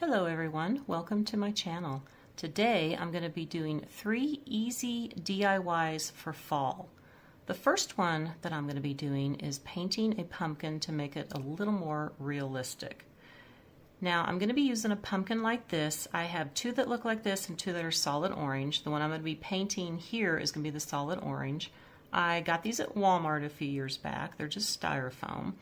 Hello everyone, welcome to my channel. Today I'm going to be doing 3 easy DIYs for fall. The first one that I'm going to be doing is painting a pumpkin to make it a little more realistic. Now I'm going to be using a pumpkin like this. I have 2 that look like this and 2 that are solid orange. The one I'm going to be painting here is going to be the solid orange. I got these at Walmart a few years back. They're just styrofoam.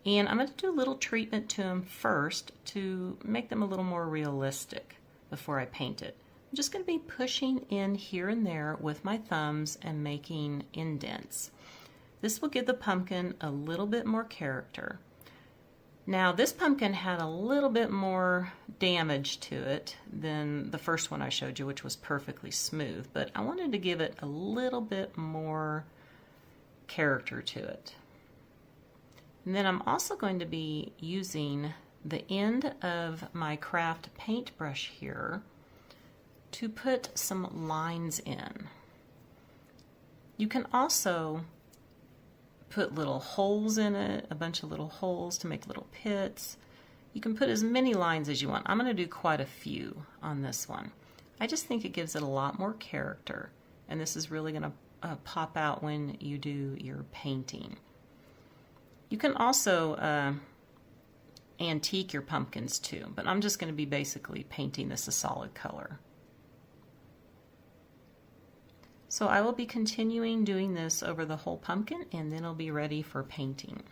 And I'm going to do a little treatment to them first to make them a little more realistic before I paint it. I'm just going to be pushing in here and there with my thumbs and making indents. This will give the pumpkin a little bit more character. Now this pumpkin had a little bit more damage to it than the first one I showed you, which was perfectly smooth, but I wanted to give it a little bit more character to it. And then I'm also going to be using the end of my craft paintbrush here to put some lines in. You can also put little holes in it, a bunch of little holes to make little pits. You can put as many lines as you want. I'm going to do quite a few on this one. I just think it gives it a lot more character, and this is really going to pop out when you do your painting. You can also antique your pumpkins too, but I'm just going to be basically painting this a solid color. So I will be continuing doing this over the whole pumpkin, and then it'll be ready for painting.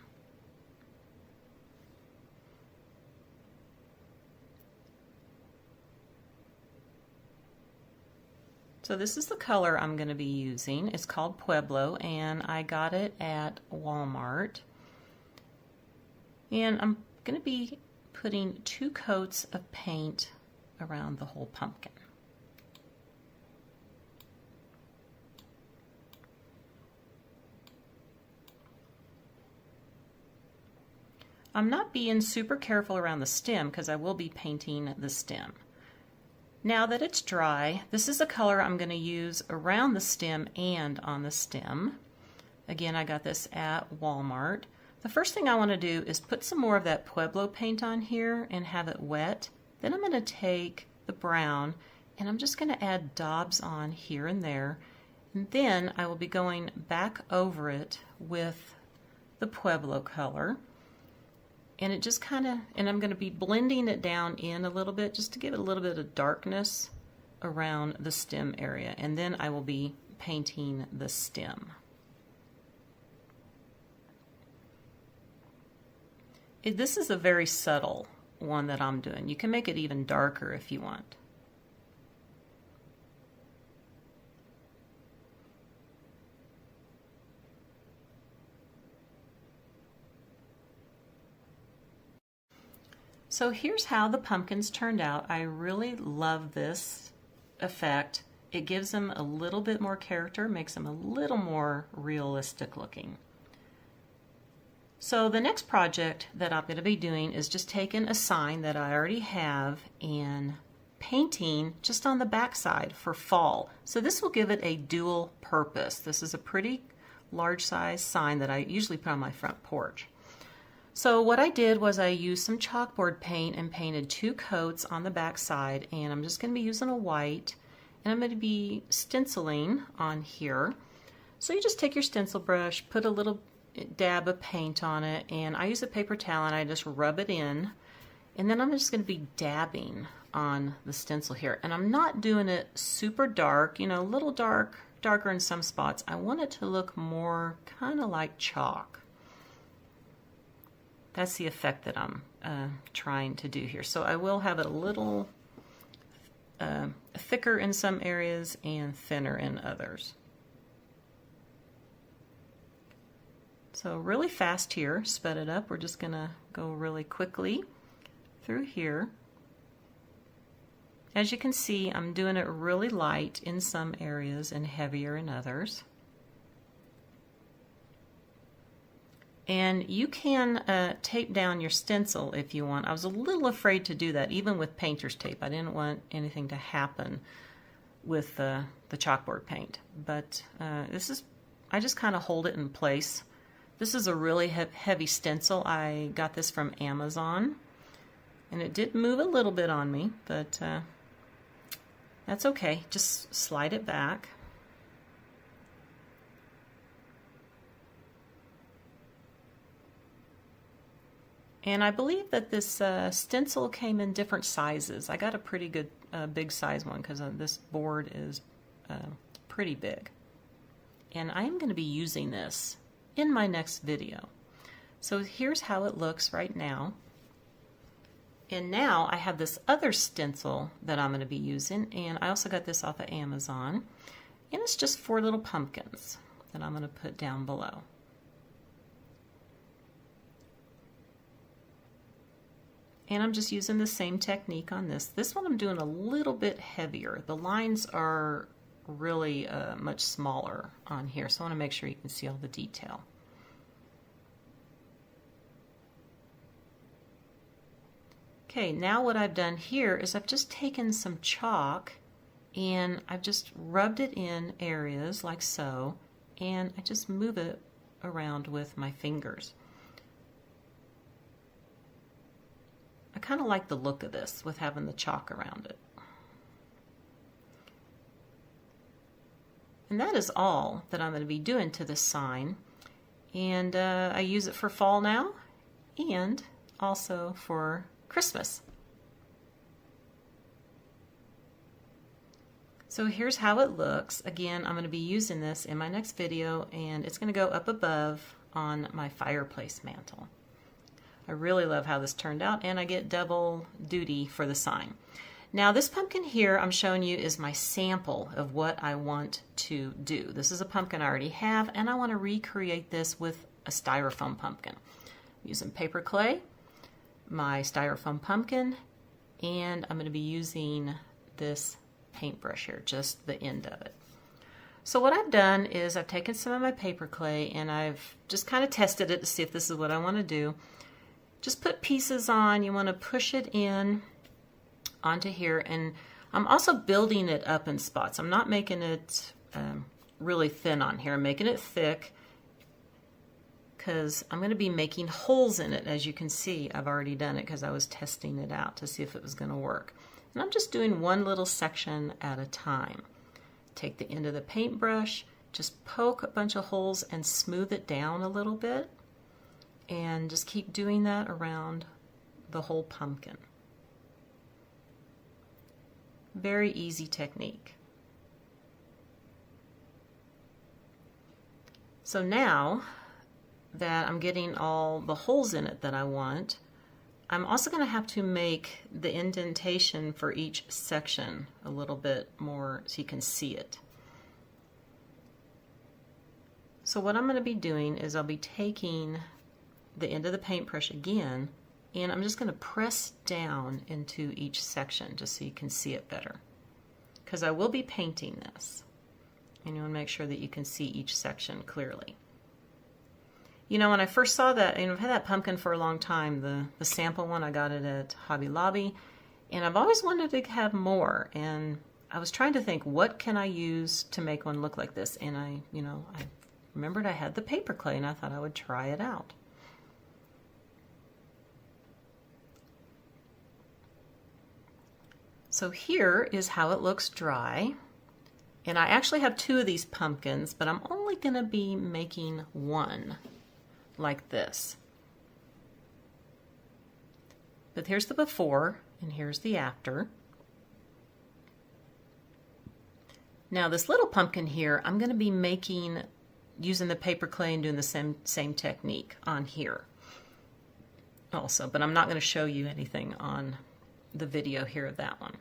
So this is the color I'm going to be using. It's called Pueblo, and I got it at Walmart. And I'm going to be putting 2 coats of paint around the whole pumpkin. I'm not being super careful around the stem because I will be painting the stem. Now that it's dry, this is the color I'm going to use around the stem and on the stem. Again, I got this at Walmart. The first thing I want to do is put some more of that Pueblo paint on here and have it wet. Then I'm going to take the brown and I'm just going to add daubs on here and there. And then I will be going back over it with the Pueblo color. And it just kind of, and I'm going to be blending it down in a little bit just to give it a little bit of darkness around the stem area. And then I will be painting the stem. This is a very subtle one that I'm doing. You can make it even darker if you want. So here's how the pumpkins turned out. I really love this effect. It gives them a little bit more character, makes them a little more realistic looking. So the next project that I'm going to be doing is just taking a sign that I already have and painting just on the back side for fall. So this will give it a dual purpose. This is a pretty large size sign that I usually put on my front porch. So what I did was I used some chalkboard paint and painted 2 coats on the back side, and I'm just going to be using a white, and I'm going to be stenciling on here. So you just take your stencil brush, put a little dab of paint on it, and I use a paper towel and I just rub it in, and then I'm just going to be dabbing on the stencil here, and I'm not doing it super dark, you know, a little darker in some spots. I want it to look more kind of like chalk. That's the effect that I'm trying to do here. So I will have it a little thicker in some areas and thinner in others. So really fast here, sped it up. We're just going to go really quickly through here. As you can see, I'm doing it really light in some areas and heavier in others. And you can tape down your stencil if you want. I was a little afraid to do that, even with painter's tape. I didn't want anything to happen with the chalkboard paint. But I just kind of hold it in place. This is a really heavy stencil. I got this from Amazon. And it did move a little bit on me, but that's okay. Just slide it back. And I believe that this stencil came in different sizes. I got a pretty good big size one because this board is pretty big. And I am going to be using this in my next video. So here's how it looks right now. And now I have this other stencil that I'm going to be using, and I also got this off of Amazon. And it's just 4 little pumpkins that I'm going to put down below. And I'm just using the same technique on this. This one I'm doing a little bit heavier. The lines are really much smaller on here, so I want to make sure you can see all the detail. Okay, now what I've done here is I've just taken some chalk and I've just rubbed it in areas like so, and I just move it around with my fingers. I kind of like the look of this with having the chalk around it. And that is all that I'm going to be doing to this sign. And I use it for fall now and also for Christmas. So here's how it looks. Again, I'm going to be using this in my next video, and it's going to go up above on my fireplace mantle. I really love how this turned out, and I get double duty for the sign. Now this pumpkin here I'm showing you is my sample of what I want to do. This is a pumpkin I already have, and I want to recreate this with a styrofoam pumpkin. I'm using paper clay, my styrofoam pumpkin, and I'm going to be using this paintbrush here, just the end of it. So what I've done is I've taken some of my paper clay and I've just kind of tested it to see if this is what I want to do. Just put pieces on. You want to push it in onto here, and I'm also building it up in spots. I'm not making it really thin on here. I'm making it thick because I'm going to be making holes in it. As you can see, I've already done it because I was testing it out to see if it was going to work. And I'm just doing one little section at a time. Take the end of the paintbrush, just poke a bunch of holes and smooth it down a little bit, and just keep doing that around the whole pumpkin. Very easy technique. So now that I'm getting all the holes in it that I want, I'm also going to have to make the indentation for each section a little bit more so you can see it. So what I'm going to be doing is I'll be taking the end of the paintbrush again, and I'm just going to press down into each section just so you can see it better, because I will be painting this, and you want to make sure that you can see each section clearly. You know, when I first saw that, and I've had that pumpkin for a long time, the sample one, I got it at Hobby Lobby, and I've always wanted to have more, and I was trying to think, what can I use to make one look like this? And I remembered I had the paper clay, and I thought I would try it out. So here is how it looks dry. And I actually have 2 of these pumpkins, but I'm only going to be making one like this. But here's the before and here's the after. Now this little pumpkin here, I'm going to be making using the paper clay and doing the same technique on here also, but I'm not going to show you anything on the video here of that one.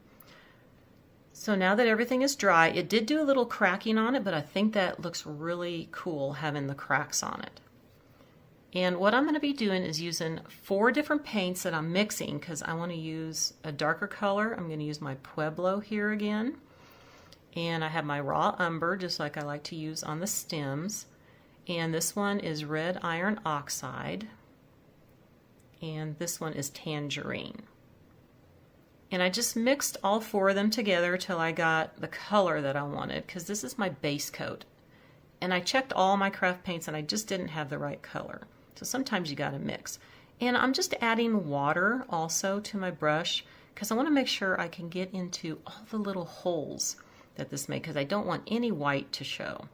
So now that everything is dry, it did do a little cracking on it, but I think that looks really cool having the cracks on it. And what I'm going to be doing is using 4 different paints that I'm mixing because I want to use a darker color. I'm going to use my Pueblo here again. And I have my raw umber, just like I like to use on the stems. And this one is red iron oxide. And this one is tangerine. And I just mixed all 4 of them together till I got the color that I wanted, because this is my base coat. And I checked all my craft paints and I just didn't have the right color. So sometimes you got to mix. And I'm just adding water also to my brush because I want to make sure I can get into all the little holes that this made because I don't want any white to show.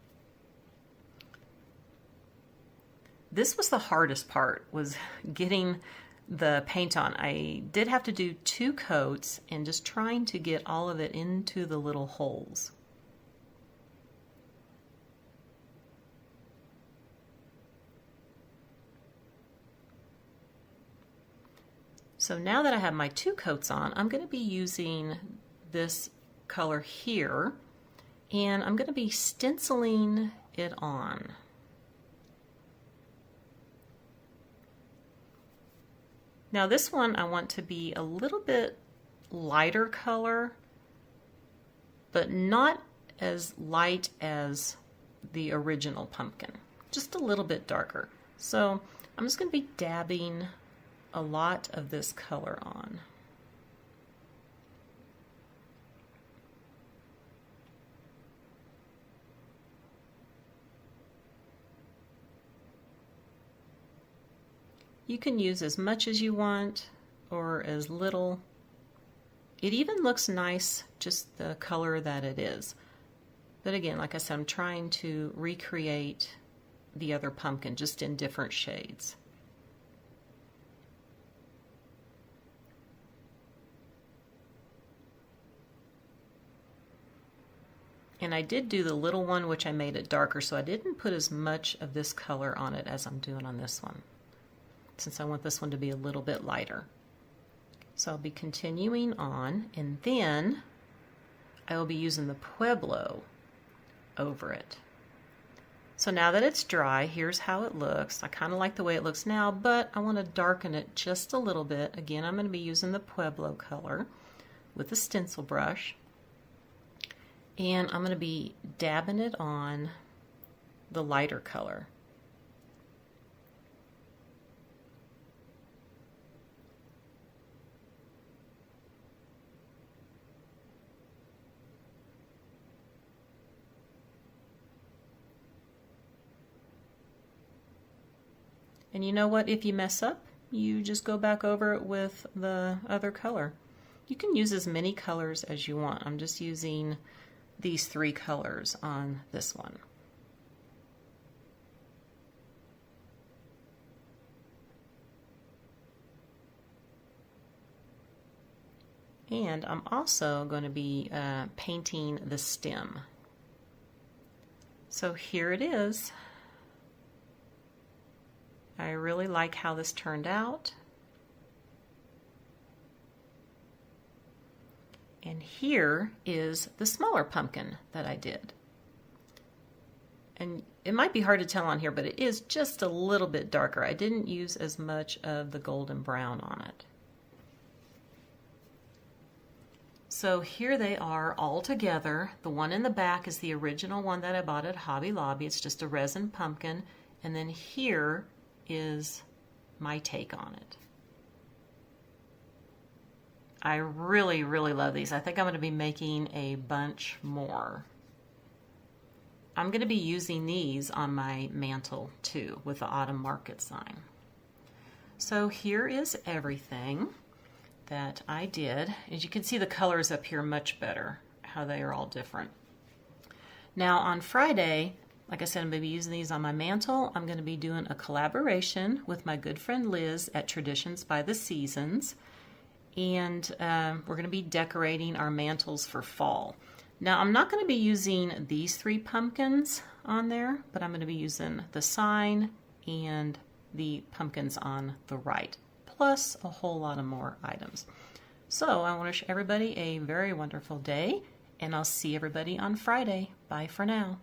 This was the hardest part, was getting the paint on. I did have to do 2 coats and just trying to get all of it into the little holes. So now that I have my 2 coats on, I'm going to be using this color here, and I'm going to be stenciling it on. Now this one I want to be a little bit lighter color, but not as light as the original pumpkin, just a little bit darker. So I'm just going to be dabbing a lot of this color on. You can use as much as you want or as little. It even looks nice just the color that it is. But again, like I said, I'm trying to recreate the other pumpkin just in different shades. And I did do the little one, which I made it darker, so I didn't put as much of this color on it as I'm doing on this one, since I want this one to be a little bit lighter. So I'll be continuing on, and then I will be using the Pueblo over it. So now that it's dry, here's how it looks. I kind of like the way it looks now, but I want to darken it just a little bit. Again, I'm going to be using the Pueblo color with a stencil brush. And I'm going to be dabbing it on the lighter color. And you know what? If you mess up, you just go back over it with the other color. You can use as many colors as you want. I'm just using these 3 colors on this one. And I'm also going to be painting the stem. So here it is. I really like how this turned out. And here is the smaller pumpkin that I did. And it might be hard to tell on here, but it is just a little bit darker. I didn't use as much of the golden brown on it. So here they are all together. The one in the back is the original one that I bought at Hobby Lobby. It's just a resin pumpkin. And then here is my take on it. I really, really love these. I think I'm going to be making a bunch more. I'm going to be using these on my mantle too with the autumn market sign. So here is everything that I did. As you can see, the colors up here much better, how they are all different. Now on Friday, like I said, I'm going to be using these on my mantle. I'm going to be doing a collaboration with my good friend Liz at Traditions by the Seasons. And we're going to be decorating our mantles for fall. Now I'm not going to be using these 3 pumpkins on there, but I'm going to be using the sign and the pumpkins on the right, plus a whole lot of more items. So I want to wish everybody a very wonderful day, and I'll see everybody on Friday. Bye for now.